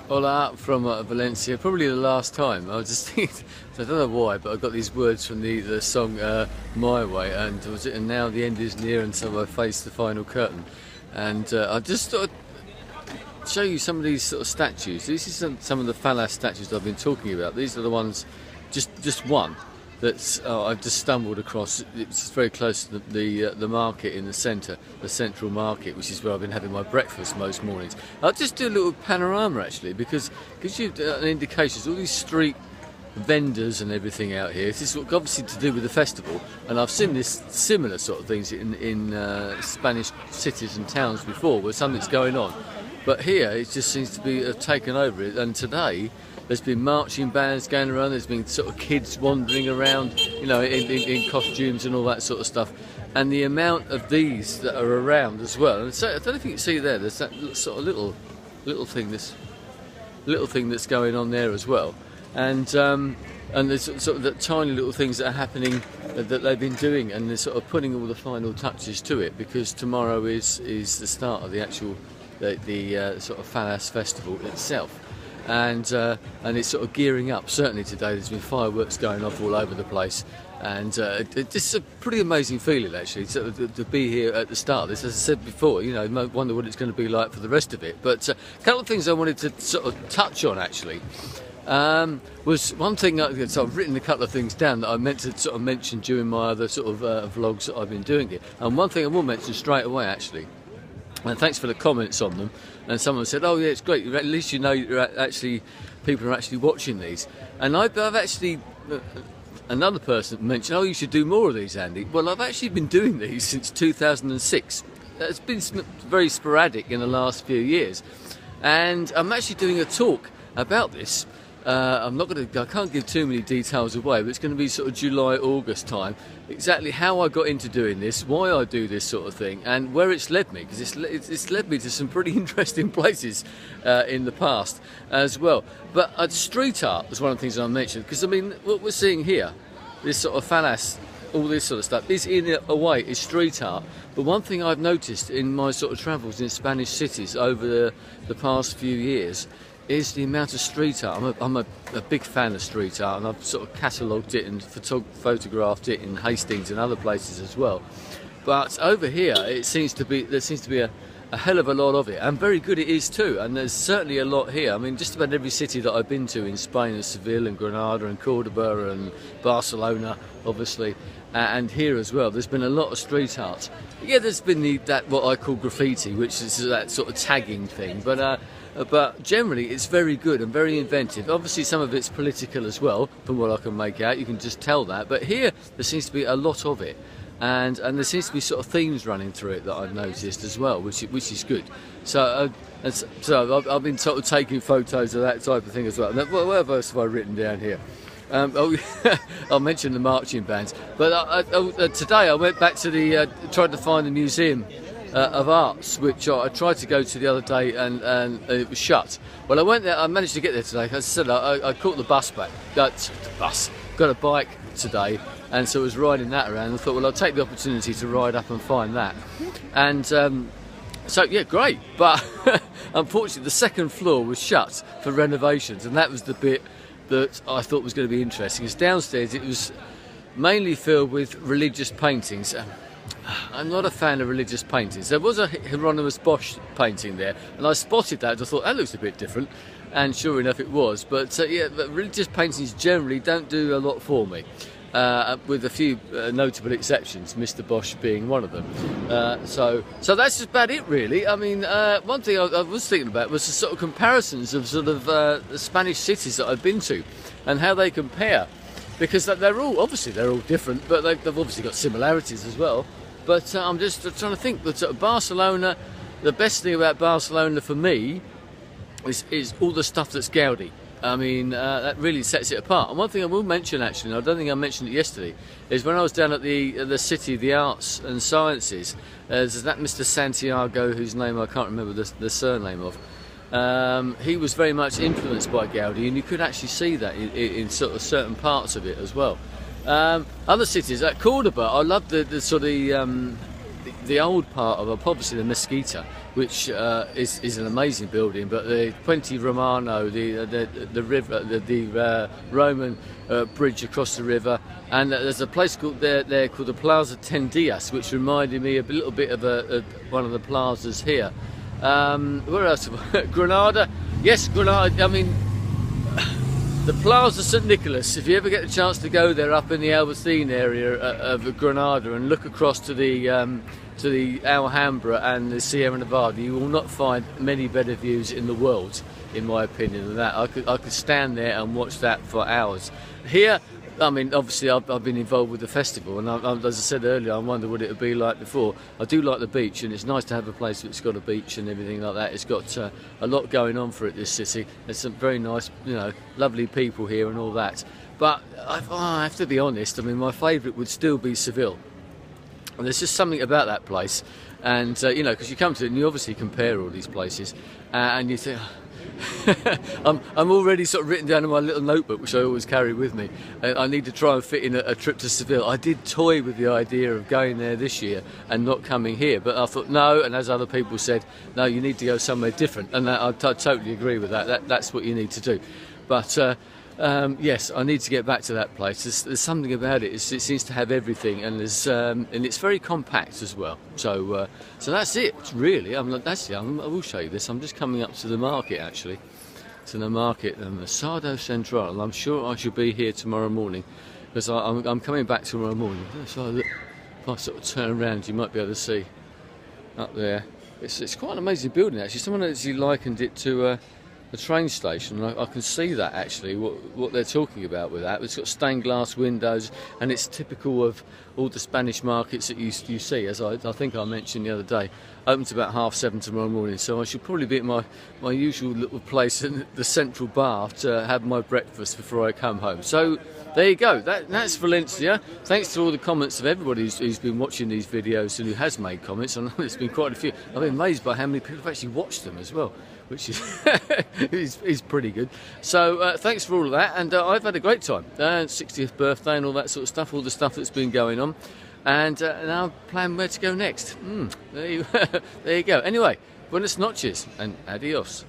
Hola from Valencia. Probably the last time. I was just thinking, I don't know why, but I got these words from the song My Way, and now the end is near, and so I face the final curtain. And I just thought I'd show you some of these sort of statues. This is some of the phallus statues I've been talking about. These are the ones, just one that I've just stumbled across. It's very close to the market in the centre, the central market, which is where I've been having my breakfast most mornings. I'll just do a little panorama actually, because it gives you an indication. There's all these street vendors and everything out here. This is obviously to do with the festival, and I've seen this similar sort of things in Spanish cities and towns before, where something's going on. But here it just seems to be taken over it, and today there's been marching bands going around, there's been sort of kids wandering around, you know, in costumes and all that sort of stuff. And the amount of these that are around as well. And so I don't know if you can see there's that sort of little thing that's going on there as well. And there's sort of the tiny little things that are happening that they've been doing, and they're sort of putting all the final touches to it, because tomorrow is the start of the actual the sort of phallus festival itself. And it's sort of gearing up. Certainly today there's been fireworks going off all over the place, and it's a pretty amazing feeling actually to be here at the start of this. As I said before, you know, you might wonder what it's going to be like for the rest of it, but a couple of things I wanted to sort of touch on actually was one thing. So I've written a couple of things down that I meant to sort of mention during my other sort of vlogs that I've been doing here, and one thing I will mention straight away actually, and thanks for the comments on them. And someone said, "Oh yeah, it's great. At least you know people are actually watching these." And I've actually another person mentioned, "Oh, you should do more of these, Andy." Well, I've actually been doing these since 2006. It's been very sporadic in the last few years, and I'm actually doing a talk about this. I can't give too many details away, but it's going to be sort of July, August time. Exactly how I got into doing this, why I do this sort of thing, and where it's led me, because it's led me to some pretty interesting places in the past as well. But street art was one of the things I mentioned, because I mean, what we're seeing here, this sort of phallus, all this sort of stuff, is in a way is street art. But one thing I've noticed in my sort of travels in Spanish cities over the past few years is the amount of street art. I'm a big fan of street art, and I've sort of catalogued it and photographed it in Hastings and other places as well. But over here, there seems to be a hell of a lot of it, and very good it is too. And there's certainly a lot here. I mean, just about every city that I've been to in Spain, is Seville and Granada and Cordoba and Barcelona, obviously, and here as well. There's been a lot of street art. Yeah, there's been that what I call graffiti, which is that sort of tagging thing, but generally it's very good and very inventive. Obviously some of it's political as well, from what I can make out. You can just tell that. But here there seems to be a lot of it, and there seems to be sort of themes running through it that I've noticed as well, which is good. So I've been sort of taking photos of that type of thing as well. Now, what else have I written down here? I'll mention the marching bands. But today I went back to tried to find the Museum of Arts, which I tried to go to the other day, and it was shut. Well, I went there. I managed to get there today. As I said, I caught the bus back. Got a bike today, and so I was riding that around. I thought, well, I'll take the opportunity to ride up and find that. And so yeah, great. But unfortunately, the second floor was shut for renovations, and that was the bit that I thought was going to be interesting. Because downstairs it was mainly filled with religious paintings. I'm not a fan of religious paintings. There was a Hieronymus Bosch painting there, and I spotted that and I thought, that looks a bit different, and sure enough it was. But yeah, but religious paintings generally don't do a lot for me, with a few notable exceptions, Mr. Bosch being one of them. So that's just about it really. I mean, one thing I was thinking about was the sort of comparisons of sort of the Spanish cities that I've been to, and how they compare. Because they're all different, but they've obviously got similarities as well. But I'm just trying to think that Barcelona, the best thing about Barcelona for me is all the stuff that's Gaudi. I mean, that really sets it apart. And one thing I will mention actually, and I don't think I mentioned it yesterday, is when I was down at the City of the Arts and Sciences, there's that Mr. Santiago, whose name I can't remember the surname of. He was very much influenced by Gaudi, and you could actually see that in sort of certain parts of it as well. Other cities, like Cordoba, I love the sort of the old part of obviously the Mesquita, which is an amazing building, but the Puente Romano, the river, the Roman bridge across the river, and there's a place called there called the Plaza Tendias, which reminded me a little bit of one of the plazas here. Where else? Granada. Yes, Granada. I mean, the Plaza St Nicholas. If you ever get a chance to go there, up in the Albaicín area of Granada, and look across to the Alhambra and the Sierra Nevada, you will not find many better views in the world, in my opinion, than that. I could stand there and watch that for hours. Here, I mean, obviously I've been involved with the festival, and as I said earlier, I wonder what it would be like before. I do like the beach, and it's nice to have a place that's got a beach and everything like that. It's got a lot going on for it, this city. There's some very nice, lovely people here and all that. But I have to be honest, I mean, my favourite would still be Seville. And there's just something about that place, and because you come to it and you obviously compare all these places, and you think, I'm already sort of written down in my little notebook, which I always carry with me. I need to try and fit in a trip to Seville. I did toy with the idea of going there this year and not coming here, but I thought no, and as other people said, no, you need to go somewhere different, and I totally agree with that. That's what you need to do. But yes, I need to get back to that place. There's something about it. It seems to have everything, and it's very compact as well. So that's it. Really, I will show you this. I'm just coming up to the market, actually, to the market, Mercado Central, and I'm sure I should be here tomorrow morning, because I'm coming back tomorrow morning. So if I sort of turn around, you might be able to see up there. It's quite an amazing building, actually. Someone actually likened it to the train station. I can see that, actually, what they're talking about with that. It's got stained glass windows, and it's typical of all the Spanish markets that you see, as I think I mentioned the other day. Opens about 7:30 tomorrow morning, so I should probably be at my usual little place in the Central Bar to have my breakfast before I come home. So there you go, that's Valencia. Thanks to all the comments of everybody who's been watching these videos and who has made comments. I know there's been quite a few. I've been amazed by how many people have actually watched them as well, which is pretty good. So thanks for all of that, and I've had a great time. 60th birthday and all that sort of stuff, all the stuff that's been going on, and now I plan where to go next. There you go. Anyway, buenas noches and adios.